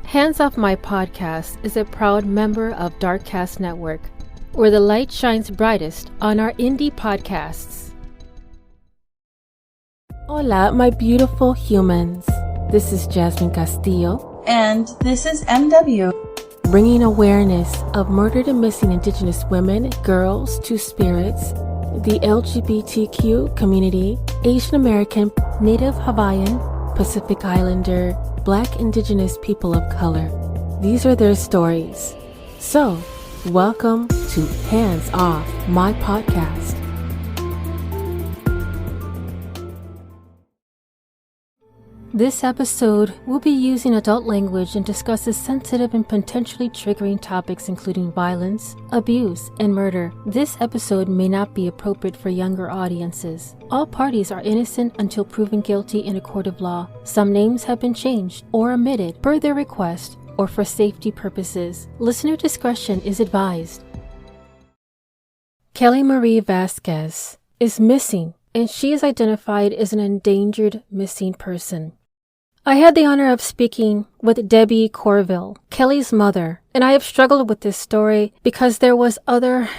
Hands Off My Podcast is a proud member of Darkcast Network, where the light shines brightest on our indie podcasts. Hola, my beautiful humans. This is Jasmine Castillo. And this is MW. Bringing awareness of murdered and missing Indigenous women, girls, two-spirits, the LGBTQ community, Asian American, Native Hawaiian, Pacific Islander, Black Indigenous people of color. These are their stories. So, welcome to Hands Off My Podcast. This episode will be using adult language and discusses sensitive and potentially triggering topics including violence, abuse, and murder. This episode may not be appropriate for younger audiences. All parties are innocent until proven guilty in a court of law. Some names have been changed or omitted per their request or for safety purposes. Listener discretion is advised. Kelly Marie Vazquez is missing, and she is identified as an endangered missing person. I had the honor of speaking with Debbie Courville, Kelly's mother, and I have struggled with this story because there was other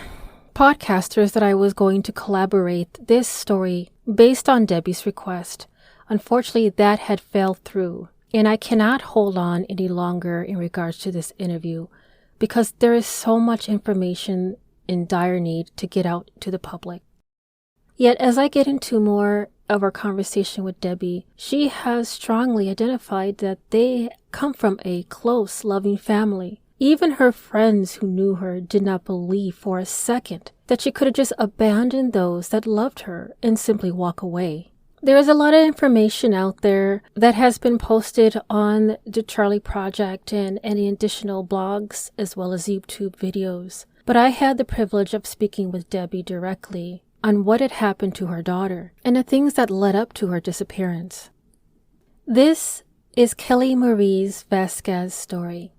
podcasters that I was going to collaborate this story based on Debbie's request. Unfortunately, that had fell through, and I cannot hold on any longer in regards to this interview because there is so much information in dire need to get out to the public. Yet, as I get into more of our conversation with Debbie, she has strongly identified that they come from a close, loving family. Even her friends who knew her did not believe for a second that she could have just abandoned those that loved her and simply walk away. There is a lot of information out there that has been posted on the Charlie Project and any additional blogs as well as YouTube videos. But I had the privilege of speaking with Debbie directly on what had happened to her daughter and the things that led up to her disappearance. This is Kelly Marie Vazquez's story.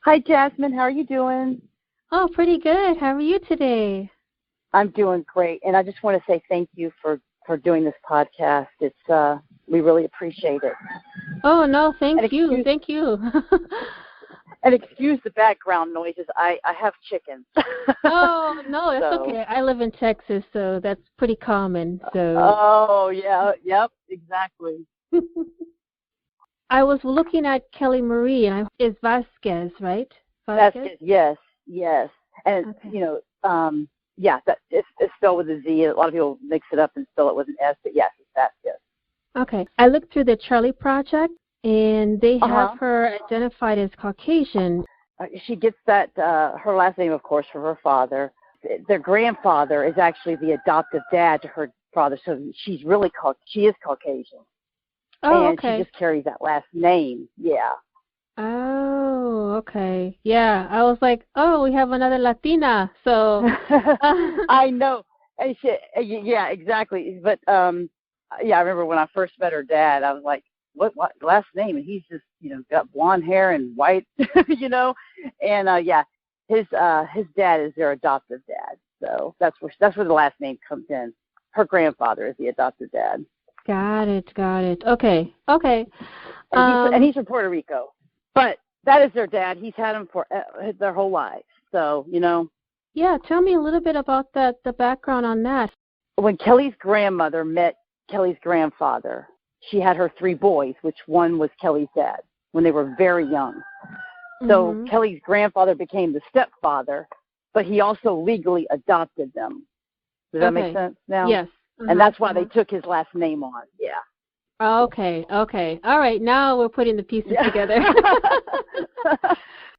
Hi, Jasmine. How are you doing? Oh, pretty good. How are you today? I'm doing great, and I just want to say thank you for doing this podcast. It's we really appreciate it. Oh no, thank you. And excuse the background noises. I have chickens. Oh no, that's okay. I live in Texas, so that's pretty common. So. Oh yeah, yep, exactly. I was looking at Kelly Marie, and it's Vazquez, right? Vazquez, yes, and okay. you know, yeah, that it's spelled with a Z. A lot of people mix it up and spell it with an S, but yes, it's Vazquez. Okay. I looked through the Charlie Project, and they have her identified as Caucasian. She gets that, her last name, of course, from her father. Their grandfather is actually the adoptive dad to her father, so she's really she is Caucasian. Oh, and okay. She just carries that last name, yeah. Oh, okay. Yeah, I was like, oh, we have another Latina, so. I know. And yeah, exactly. But, yeah, I remember when I first met her dad, I was like, what last name? And he's just, you know, got blonde hair and white, you know. And, yeah, his dad is their adoptive dad. So that's where the last name comes in. Her grandfather is the adoptive dad. Got it. Okay. And he's from Puerto Rico. But that is their dad. He's had him for their whole lives. So, you know. Yeah, tell me a little bit about the background on that. When Kelly's grandmother met Kelly's grandfather, she had her 3 boys, which one was Kelly's dad, when they were very young. So Kelly's grandfather became the stepfather, but he also legally adopted them. Does that make sense now? Yes. And that's why they took his last name on, yeah. Okay. All right, now we're putting the pieces together.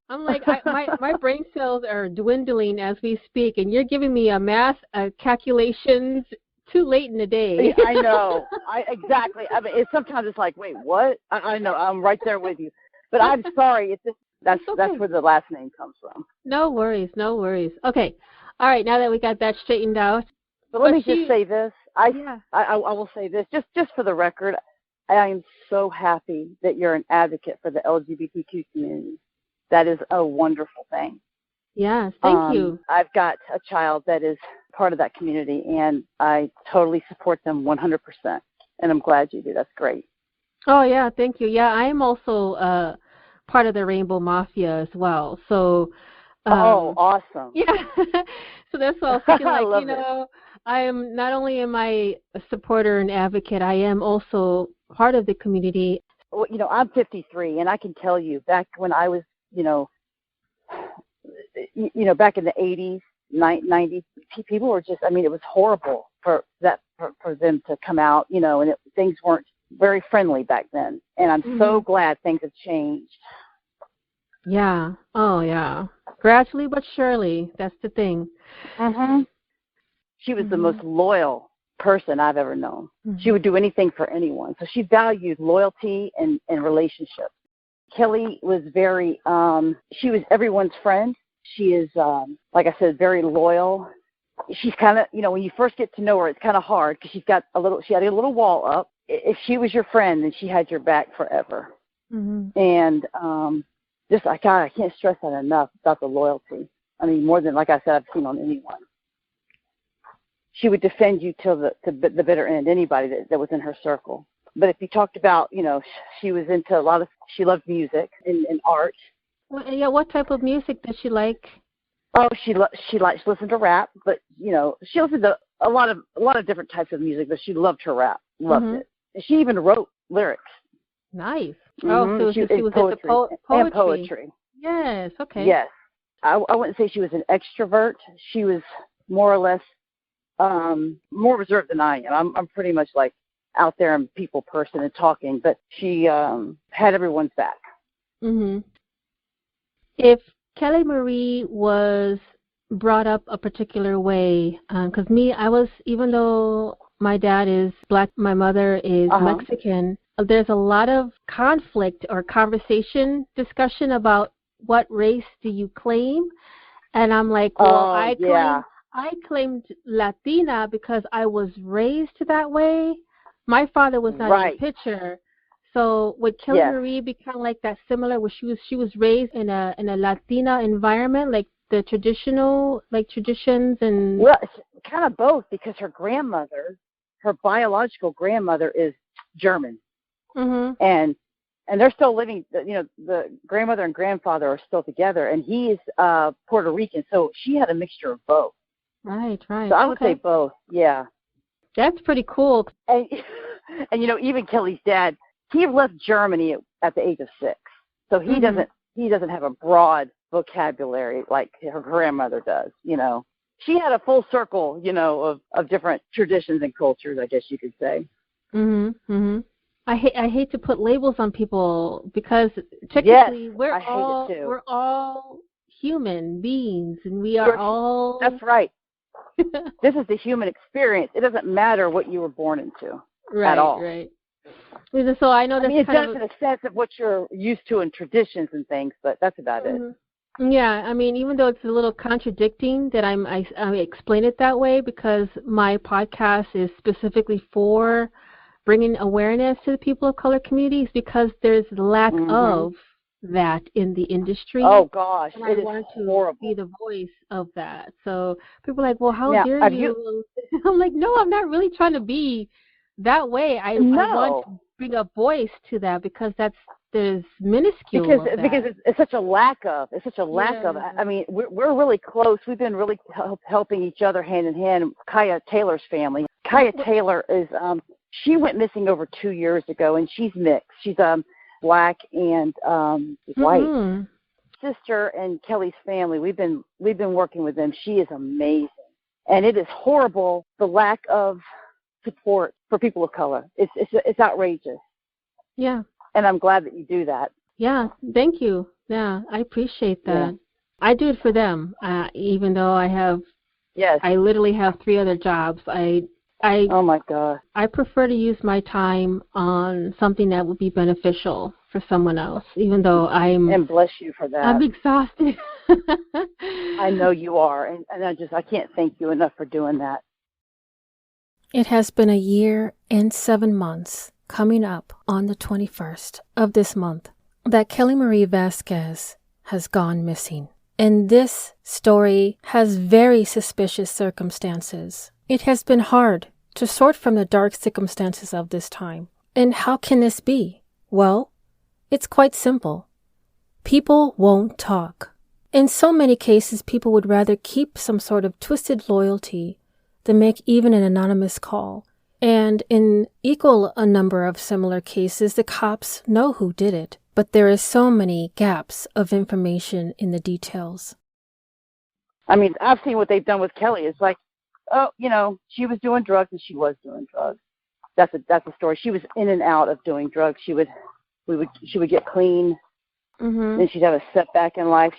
I'm like, my brain cells are dwindling as we speak, and you're giving me a math calculations too late in the day. I know. Exactly. I mean, sometimes it's like, wait, what? I know. I'm right there with you. But I'm sorry. It's just that's where the last name comes from. No worries. Okay. All right. Now that we got that straightened out. But let me just say this. I will say this just for the record. I am so happy that you're an advocate for the LGBTQ community. That is a wonderful thing. Yes, thank you. I've got a child that is part of that community, and I totally support them 100%. And I'm glad you do. That's great. Oh, yeah, thank you. Yeah, I am also part of the Rainbow Mafia as well. So, awesome. Yeah. So that's why I was thinking, I like, love it. I am not only am I a supporter and advocate, I am also part of the community. Well, I'm 53, and I can tell you, back when I was, back in the 80s, 90s, people were just, it was horrible for them to come out, and things weren't very friendly back then. And I'm so glad things have changed. Yeah. Oh, yeah. Gradually but surely. That's the thing. Mm-hmm. She was the most loyal person I've ever known. She would do anything for anyone. So she valued loyalty and relationships. Kelly was she was everyone's friend. She is, like I said, very loyal. She's kind of, when you first get to know her, it's kind of hard because she had a little wall up. If she was your friend, then she had your back forever. And I can't stress that enough about the loyalty. More than, like I said, I've seen on anyone. She would defend you till the bitter end, anybody that was in her circle. But if you talked about, she was into she loved music and art. Well, yeah, what type of music does she like? Oh, she likes to listen to rap, but she listened to a lot of different types of music, but she loved her rap, loved it. And she even wrote lyrics. Nice. Oh, so she was poetry, into poetry. And poetry. Yes. Okay. Yes, I wouldn't say she was an extrovert. She was more or less more reserved than I am. I'm pretty much like out there and people person and talking, but she had everyone's back. If Kelly Marie was brought up a particular way, because even though my dad is Black, my mother is Mexican, there's a lot of conflict or discussion about what race do you claim, and I'm like, well, I claimed Latina because I was raised that way. My father was not in the picture. So would Kelly Marie be kind of like that, similar, where she was raised in a Latina environment, like the traditional, like traditions and? Well, kind of both, because her biological grandmother is German, and they're still living. The grandmother and grandfather are still together, and he's Puerto Rican, so she had a mixture of both. Right. So I would say both. Yeah. That's pretty cool. And even Kelly's dad, he left Germany at the age of 6, so he doesn't have a broad vocabulary like her grandmother does. She had a full circle, of different traditions and cultures, I guess you could say. I hate to put labels on people because technically we're all human beings, and we are all. That's right. This is the human experience. It doesn't matter what you were born into at all. Right. So I know that's it does in a sense of what you're used to in traditions and things, but that's about it. Yeah, even though it's a little contradicting that I explain it that way, because my podcast is specifically for bringing awareness to the people of color communities, because there's lack of that in the industry. Oh gosh, and I want to be the voice of that. So people are like, well, how dare you? I'm like, no, I'm not really trying to be that way. I want to bring a voice to that, because there's minuscule because it's such a lack of. We're really close. We've been really helping each other hand in hand. Kaya Taylor's family. Kaya Taylor is she went missing over 2 years ago, and she's mixed. She's Black and white. Sister and Kelly's family, we've been working with them. She is amazing, and it is horrible, the lack of support for people of color. It's outrageous. Yeah. And I'm glad that you do that. Yeah, thank you. Yeah, I appreciate that. Yeah. I do it for them, even though I literally have 3 other jobs. Oh my God. I prefer to use my time on something that would be beneficial for someone else, even though and bless you for that. I'm exhausted. I know you are, and I can't thank you enough for doing that. It has been a year and 7 months, coming up on the 21st of this month, that Kelly Marie Vazquez has gone missing. And this story has very suspicious circumstances. It has been hard to sort from the dark circumstances of this time. And how can this be? Well, it's quite simple. People won't talk. In so many cases, people would rather keep some sort of twisted loyalty than make even an anonymous call. And in equal a number of similar cases, the cops know who did it, but there is so many gaps of information in the details. I mean, I've seen what they've done with Kelly. It's like, oh, she was doing drugs and she was doing drugs. That's a story. She was in and out of doing drugs. She would get clean. Mm-hmm. Then she'd have a setback in life.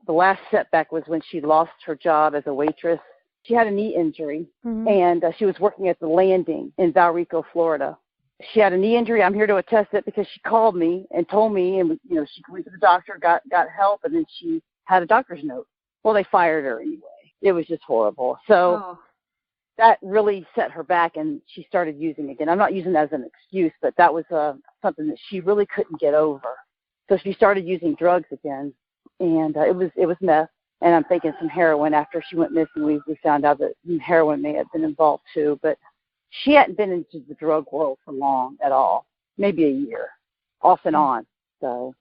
The last setback was when she lost her job as a waitress. She had a knee injury, and she was working at the Landing in Valrico, Florida. She had a knee injury. I'm here to attest it because she called me and told me, and she went to the doctor, got help, and then she had a doctor's note. Well, they fired her anyway. It was just horrible. So that really set her back, and she started using again. I'm not using that as an excuse, but that was something that she really couldn't get over. So she started using drugs again, and it was meth. And I'm thinking some heroin. After she went missing, we found out that heroin may have been involved too. But she hadn't been into the drug world for long at all, maybe a year, off and on. So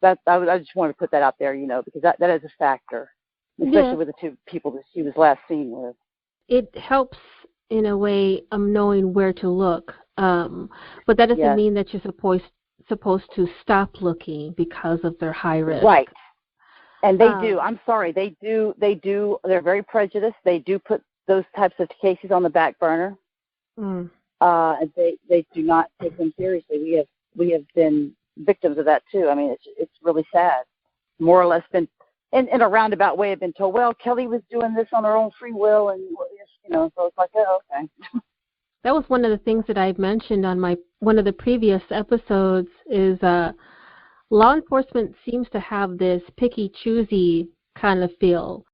I just wanted to put that out there, because that is a factor, especially with the two people that she was last seen with. It helps in a way knowing where to look, but that doesn't mean that you're supposed to stop looking because of their high risk. Right. And they do. I'm sorry. They do. They're very prejudiced. They do put those types of cases on the back burner. They do not take them seriously. We have been victims of that too. I mean, it's really sad. More or less been in a roundabout way have been told, well, Kelly was doing this on her own free will, and so it's like, oh, okay. That was one of the things that I mentioned on one of the previous episodes is law enforcement seems to have this picky, choosy kind of feel.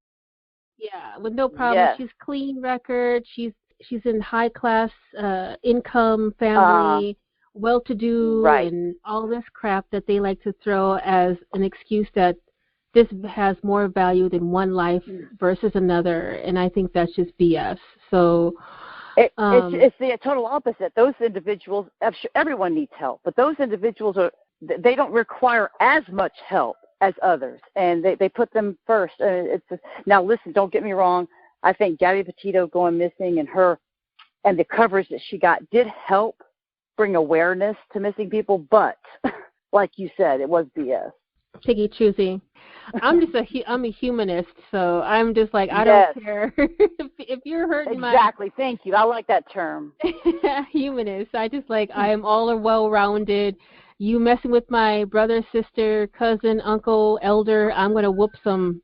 Yeah, with no problem. Yes. She's clean record. She's in high class income family, well-to-do, right, and all this crap that they like to throw as an excuse that this has more value than one life versus another. And I think that's just BS. So it's the total opposite. Those individuals, everyone needs help, but those individuals they don't require as much help as others, and they put them first. Now, listen, don't get me wrong. I think Gabby Petito going missing and the coverage that she got did help bring awareness to missing people, but like you said, it was BS. Piggy choosy. I'm a humanist, so I'm just like, I don't care if you're hurting Exactly. Thank you. I like that term. Humanist. I just like, I am all well-rounded. You messing with my brother, sister, cousin, uncle, elder, I'm going to whoop some.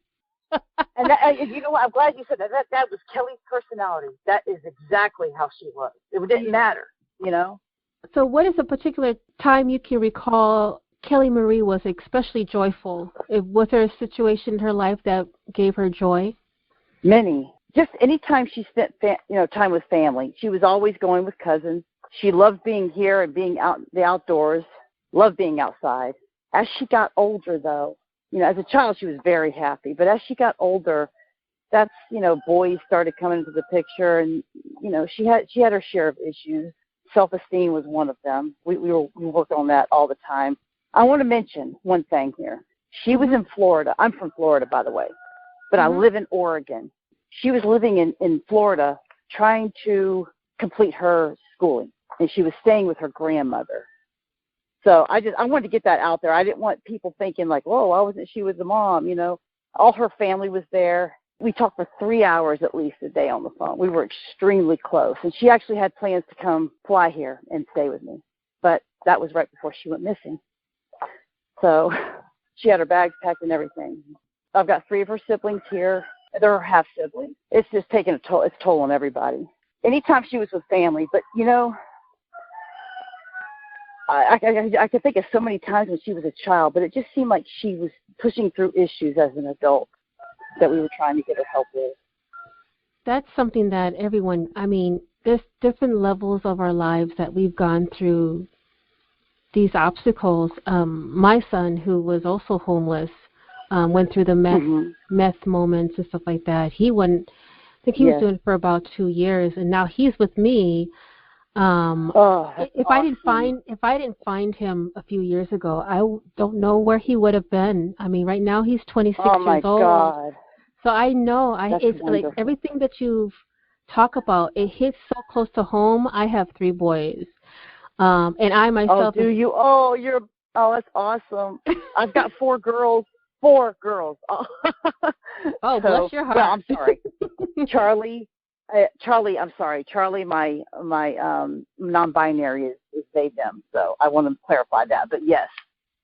And you know what? I'm glad you said that. That was Kelly's personality. That is exactly how she was. It didn't matter, So what is a particular time you can recall Kelly Marie was especially joyful? Was there a situation in her life that gave her joy? Many. Just any time she spent time with family. She was always going with cousins. She loved being here and being out in the outdoors, loved being outside. As she got older, though, as a child she was very happy. But as she got older, that's, boys started coming into the picture, and, she had her share of issues. Self-esteem was one of them. We worked on that all the time. I want to mention one thing here. She was in Florida. I'm from Florida, by the way, but I live in Oregon. She was living in Florida trying to complete her schooling, and she was staying with her grandmother. So I wanted to get that out there. I didn't want people thinking like, whoa, why wasn't she with the mom? All her family was there. We talked for 3 hours at least a day on the phone. We were extremely close, and she actually had plans to come fly here and stay with me, but that was right before she went missing. So she had her bags packed and everything. I've got 3 of her siblings here. They're her half siblings. It's just taking a toll on everybody. Anytime she was with family, but I could think of so many times when she was a child, but it just seemed like she was pushing through issues as an adult that we were trying to get her help with. That's something that everyone, there's different levels of our lives that we've gone through these obstacles. My son, who was also homeless, went through the meth moments and stuff like that. He wouldn't. I think he was doing it for about 2 years, and now he's with me. If I didn't find him a few years ago, I don't know where he would have been. I mean, right now he's 26 years old. Oh my God! So I know it's wonderful. Like everything that you've talked about. It hits so close to home. I have 3 boys, and I myself. Oh, do you? Oh, that's awesome. I've got 4 girls. 4 girls. Oh, so, bless your heart. Well, I'm sorry, Charlie. I'm sorry, Charlie. My non-binary is they them. So I want to clarify that. But yes.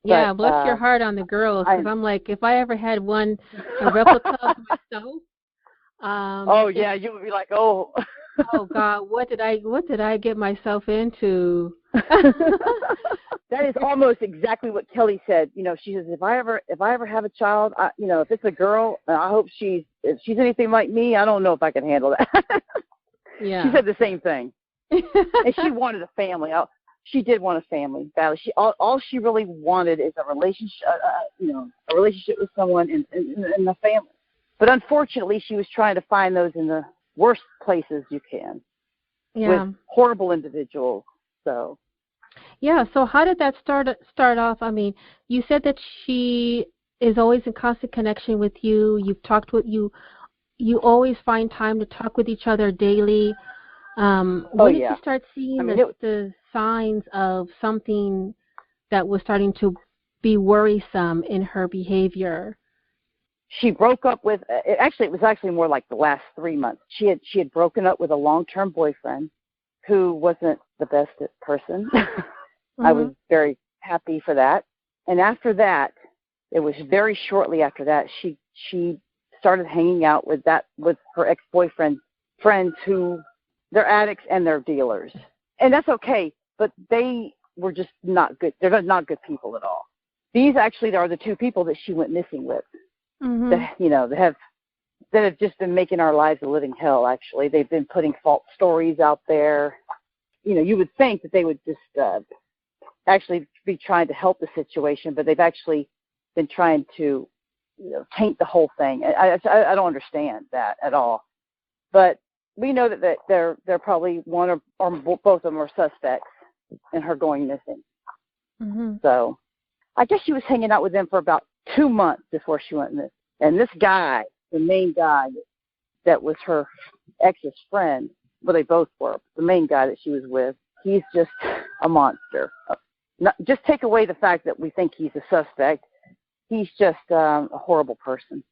Yeah, bless your heart on the girls, because I'm like, if I ever had a replica of myself. You would be like, oh. Oh God, what did I get myself into? That is almost exactly what Kelly said. You know, she says, if I ever have a child, if it's a girl, I hope if she's anything like me, I don't know if I can handle that. Yeah. She said the same thing. And she wanted a family. She did want a family badly. All she really wanted is a relationship, a relationship with someone in the family. But unfortunately, she was trying to find those in the worst places you can, with horrible individuals. So. Yeah. So how did that start off? I mean, you said that she is always in constant connection with you. You've talked with you. You always find time to talk with each other daily. When did you start seeing the signs of something that was starting to be worrisome in her behavior? She broke up with. It was actually more like the last 3 months. She had broken up with a long-term boyfriend who wasn't the best person. I was very happy for that. And after that, it was very shortly after that, she started hanging out with her ex-boyfriend's friends who they're addicts and they're dealers. And that's okay, but they were just not good. They're not good people at all. These actually are the 2 people that she went missing with. That have just been making our lives a living hell, actually. They've been putting false stories out there. You would think that they would just actually be trying to help the situation, but they've actually been trying to taint the whole thing. I don't understand that at all. But we know that they're probably one or both of them are suspects in her going missing. So I guess she was hanging out with them for about 2 months before she went missing. And this guy, the main guy that was her ex's friend, well, they both were, the main guy that she was with, he's just a monster. Just take away the fact that we think he's a suspect. He's just a horrible person.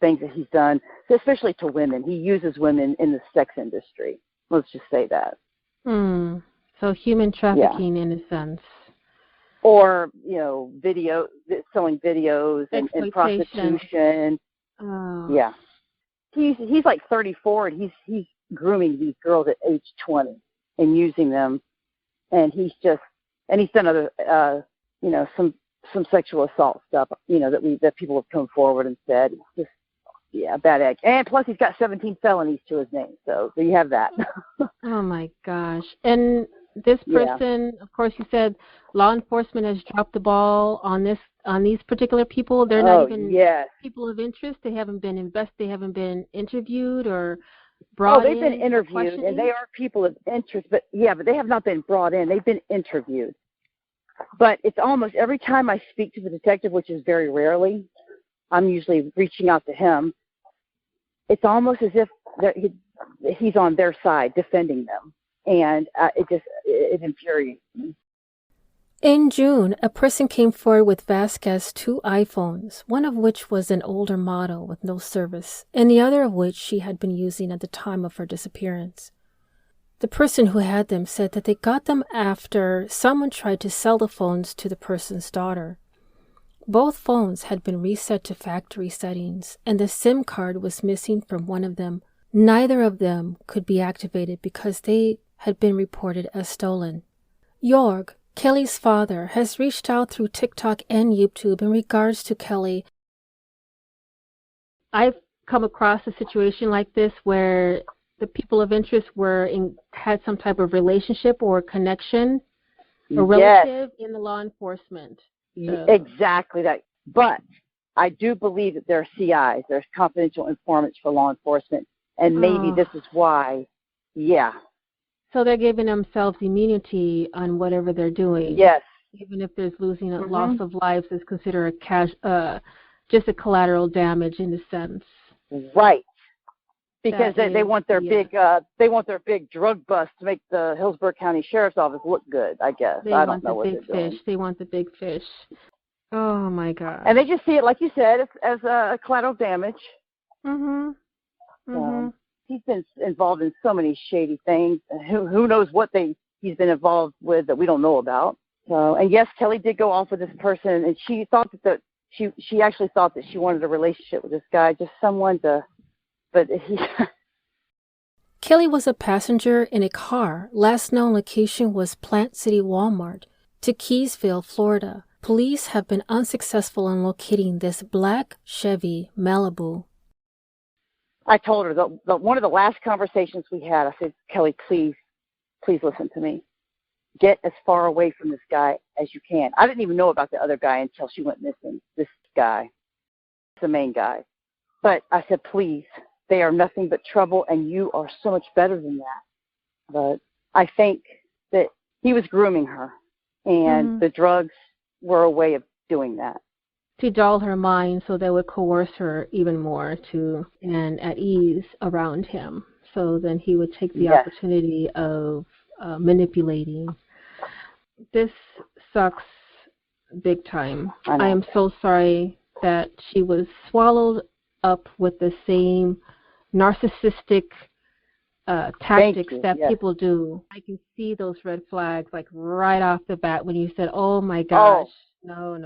Things that he's done, especially to women. He uses women in the sex industry. Let's just say that. So human trafficking in a sense. Or, selling videos and prostitution. Oh. Yeah. He's like 34 and he's grooming these girls at age 20 and using them. And he's done other, some sexual assault stuff, that people have come forward and said. It's just, bad egg. And plus he's got 17 felonies to his name. So you have that. Oh my gosh. And this person, of course, you said law enforcement has dropped the ball on these particular people. They're not even people of interest. They haven't been They haven't been interviewed or brought in. Oh, they've been interviewed, and they are people of interest. But they have not been brought in. They've been interviewed. But it's almost every time I speak to the detective, which is very rarely, I'm usually reaching out to him. It's almost as if he's on their side, defending them. And it infuriates me. In June, a person came forward with Vazquez 2 iPhones, one of which was an older model with no service, and the other of which she had been using at the time of her disappearance. The person who had them said that they got them after someone tried to sell the phones to the person's daughter. Both phones had been reset to factory settings, and the SIM card was missing from one of them. Neither of them could be activated because they had been reported as stolen. Jorg, Kelly's father, has reached out through TikTok and YouTube in regards to Kelly. I've come across a situation like this where the people of interest had some type of relationship or connection or relative in the law enforcement. Exactly that. But I do believe that there are CIs, there's confidential informants for law enforcement, and maybe this is why. Yeah. So they're giving themselves immunity on whatever they're doing. Yes. Even if there's losing a loss of lives is considered just a collateral damage in a sense. Right. Because they want their big drug bust to make the Hillsborough County Sheriff's Office look good, I guess. I don't know what they're doing. They want the big fish. Oh my God. And they just see it, like you said, as a collateral damage. He's been involved in so many shady things. Who knows what he's been involved with that we don't know about. So, and yes, Kelly did go off with this person, and she thought she actually thought that she wanted a relationship with this guy, just someone to. But he. Kelly was a passenger in a car. Last known location was Plant City Walmart to Keysville, Florida. Police have been unsuccessful in locating this black Chevy Malibu. I told her one of the last conversations we had, I said, Kelly, please listen to me. Get as far away from this guy as you can. I didn't even know about the other guy until she went missing. This guy, the main guy. But I said, please, they are nothing but trouble, and you are so much better than that. But I think that he was grooming her, and the drugs were a way of doing that. To dull her mind so that would coerce her even more and at ease around him. So then he would take the opportunity of manipulating. This sucks big time. I am so sorry that she was swallowed up with the same narcissistic tactics that people do. I can see those red flags like right off the bat when you said, "Oh my gosh, no."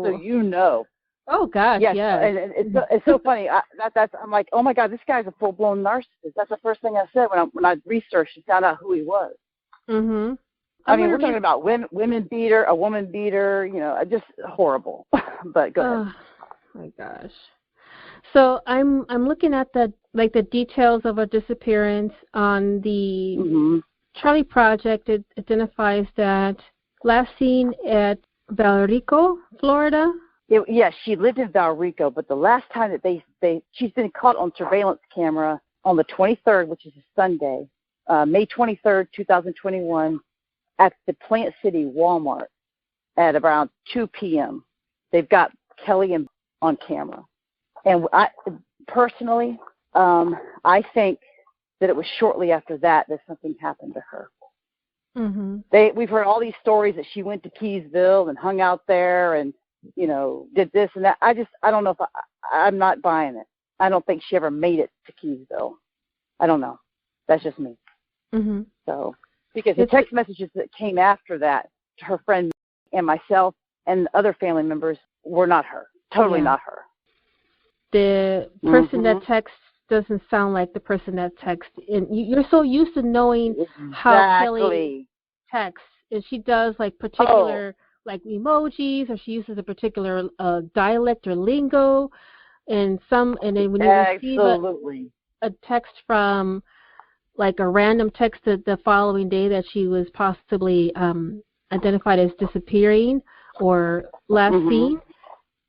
So you know. Oh gosh, yes. And it's so funny. I'm like, oh my God, this guy's a full blown narcissist. That's the first thing I said when I researched and found out who he was. I mean, we're talking about a woman beater, just horrible. But go ahead. Oh my gosh. So I'm looking at the details of a disappearance on the Charlie Project. It identifies that last seen at Valrico, Florida. Yes, she lived in Valrico, but the last time that she's been caught on surveillance camera on the 23rd, which is a Sunday, May 23rd, 2021, at the Plant City Walmart at around 2 p.m. They've got Kelly on camera. And I personally, I think that it was shortly after that something happened to her. We've heard all these stories that she went to Keysville and hung out there and, did this and that. I don't know if I'm not buying it. I don't think she ever made it to Keysville. I don't know. That's just me. So, because the text messages that came after that to her friend and myself and other family members were not her. Totally not her. The person that texts doesn't sound like the person that texts. And you're so used to knowing how Kelly texts. And she does like particular like emojis, or she uses a particular dialect or lingo. And then when you receive a text from like a random text the following day that she was possibly identified as disappearing or last seen,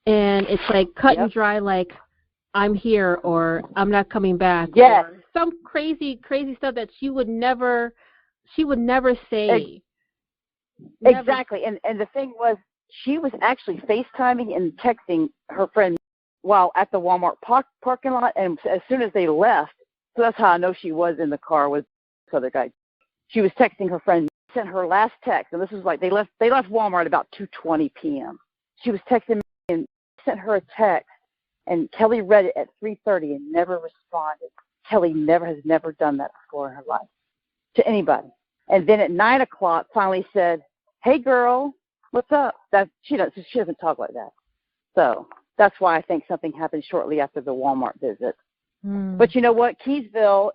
and it's like cut and dry, like I'm here or I'm not coming back. Yes. Or some crazy stuff that she would never say. Exactly. And the thing was, she was actually FaceTiming and texting her friend while at the Walmart parking lot, and as soon as they left, so that's how I know she was in the car with this other guy. She was texting her friend, sent her last text, and this was like they left Walmart about 2:20 p.m. She was texting me and sent her a text, and Kelly read it at 3:30 and never responded. Kelly has never done that before in her life to anybody. And then at 9 o'clock finally said, "Hey girl, what's up?" She doesn't talk like that. So that's why I think something happened shortly after the Walmart visit. But you know what? Keysville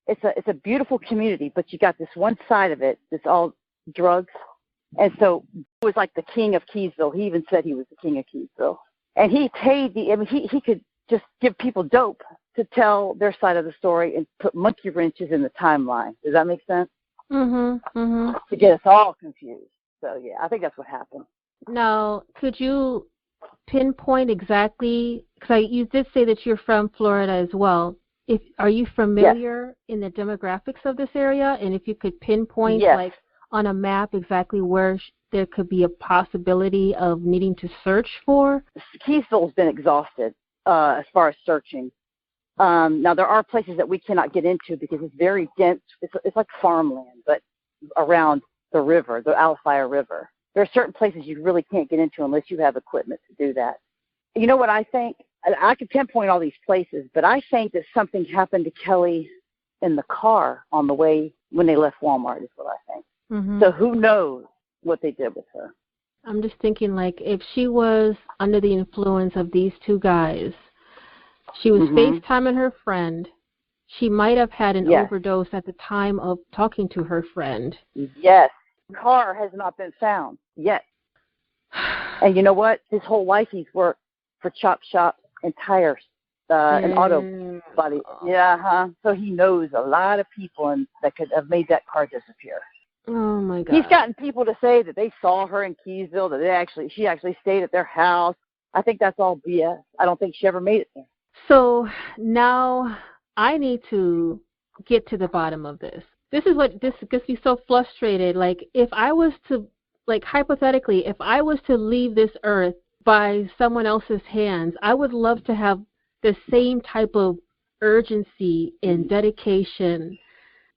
it's a beautiful community, but you got this one side of it that's all drugs. And so he was like the king of Keysville. He even said he was the king of Keysville. And he paid he could just give people dope to tell their side of the story and put monkey wrenches in the timeline. Does that make sense? To get us all confused. So yeah, I think that's what happened. Now, could you pinpoint exactly, because you did say that you're from Florida as well. Are you familiar in the demographics of this area? And if you could pinpoint, like on a map, exactly where there could be a possibility of needing to search for? Keysville's been exhausted as far as searching. Now, there are places that we cannot get into because it's very dense. It's like farmland, but around the river, the Alafaya River. There are certain places you really can't get into unless you have equipment to do that. You know what I think? I could pinpoint all these places, but I think that something happened to Kelly in the car on the way when they left Walmart is what I think. Mm-hmm. So who knows what they did with her. I'm just thinking, like, if she was under the influence of these two guys, she was FaceTiming her friend, she might have had an overdose at the time of talking to her friend. Yes. The car has not been found yet. And you know what? His whole life he's worked for chop shop and tires and auto body. So he knows a lot of people that could have made that car disappear. Oh my God. He's gotten people to say that they saw her in Keysville, that she actually stayed at their house. I think that's all BS. I don't think she ever made it there. So now I need to get to the bottom of this. This gets me so frustrated. Like, if I was to, like, hypothetically, if I was to leave this earth by someone else's hands, I would love to have the same type of urgency and dedication.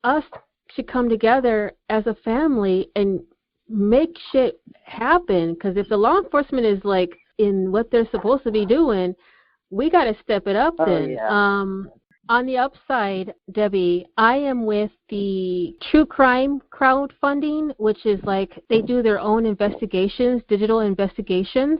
Us should come together as a family and make shit happen. Because if the law enforcement is, like, in what they're supposed to be doing, we got to step it up then. On the upside, Debbie, I am with the True Crime crowdfunding, which is like they do their own investigations, digital investigations.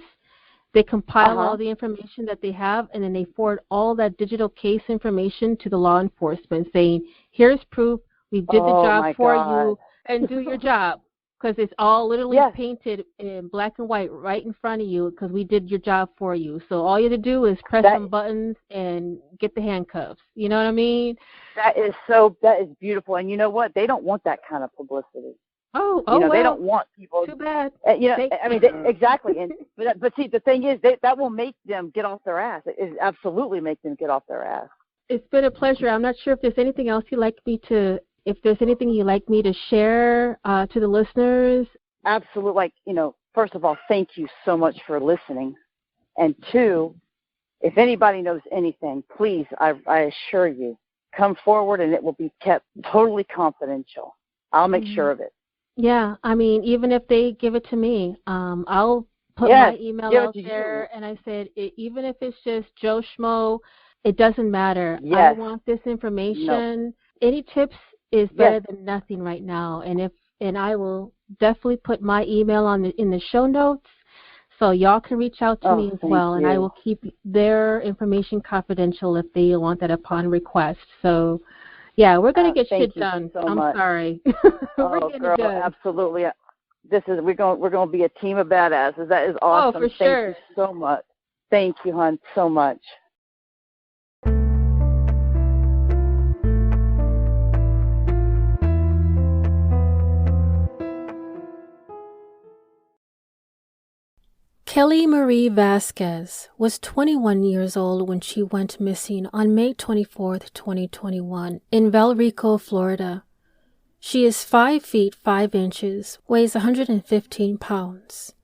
They compile all the information that they have, and then they forward all that digital case information to the law enforcement saying, here's proof, we did the job for you, and do your job. Because it's all literally painted in black and white right in front of you because we did your job for you. So all you have to do is press some buttons and get the handcuffs. You know what I mean? That is beautiful. And you know what? They don't want that kind of publicity. They don't want people. Too bad. Exactly. And but see, the thing is, that will make them get off their ass. It absolutely make them get off their ass. It's been a pleasure. I'm not sure if there's anything else you'd like me to. If there's anything you'd like me to share to the listeners. Absolutely. First of all, thank you so much for listening. And two, if anybody knows anything, please, I assure you, come forward and it will be kept totally confidential. I'll make sure of it. Yeah. I mean, even if they give it to me, I'll put my email out there. And I said, even if it's just Joe Schmo, it doesn't matter. I want this information. Any tips is better than nothing right now, and I will definitely put my email in the show notes, so y'all can reach out to me as well, and I will keep their information confidential if they want that upon request. So, yeah, we're gonna get shit done. I'm sorry. Girl, absolutely. We're gonna be a team of badasses. That is awesome. Oh, for sure. Thank you so much. Thank you, hon, so much. Kelly Marie Vazquez was 21 years old when she went missing on May 24, 2021, in Valrico, Florida. She is 5 feet 5 inches, weighs 115 pounds.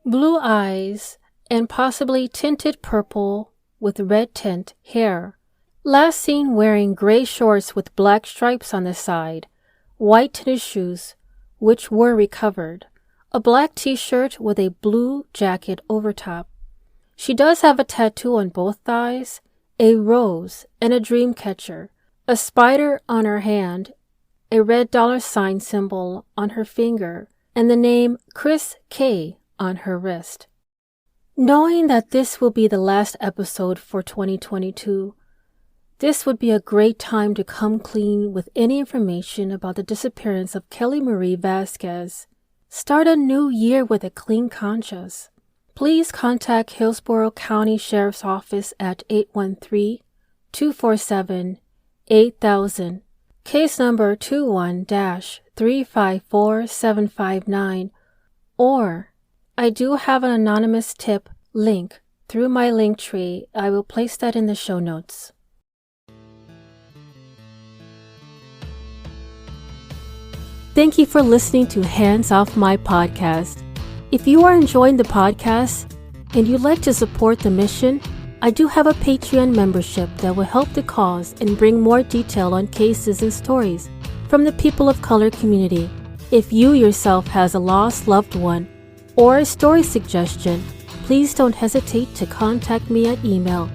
Blue eyes and possibly tinted purple with red tint hair. Last seen wearing gray shorts with black stripes on the side, white tennis shoes, which were recovered. A black t-shirt with a blue jacket over top. She does have a tattoo on both thighs, a rose and a dream catcher, a spider on her hand, a red $sign symbol on her finger, and the name Chris K on her wrist. Knowing that this will be the last episode for 2022, this would be a great time to come clean with any information about the disappearance of Kelly Marie Vazquez. Start a new year with a clean conscience. Please contact Hillsborough County Sheriff's Office at 813-247-8000, case number 21-354759, or I do have an anonymous tip link through my link tree. I will place that in the show notes. Thank you for listening to Hands Off My Podcast. If you are enjoying the podcast and you'd like to support the mission, I do have a Patreon membership that will help the cause and bring more detail on cases and stories from the people of color community. If you yourself has a lost loved one or a story suggestion, please don't hesitate to contact me at email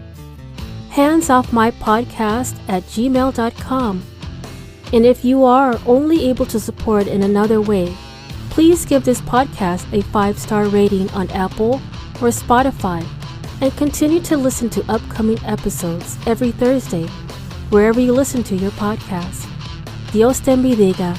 handsoffmypodcast@gmail.com. And if you are only able to support in another way, please give this podcast a 5-star rating on Apple or Spotify and continue to listen to upcoming episodes every Thursday, wherever you listen to your podcast. Dios te bendiga.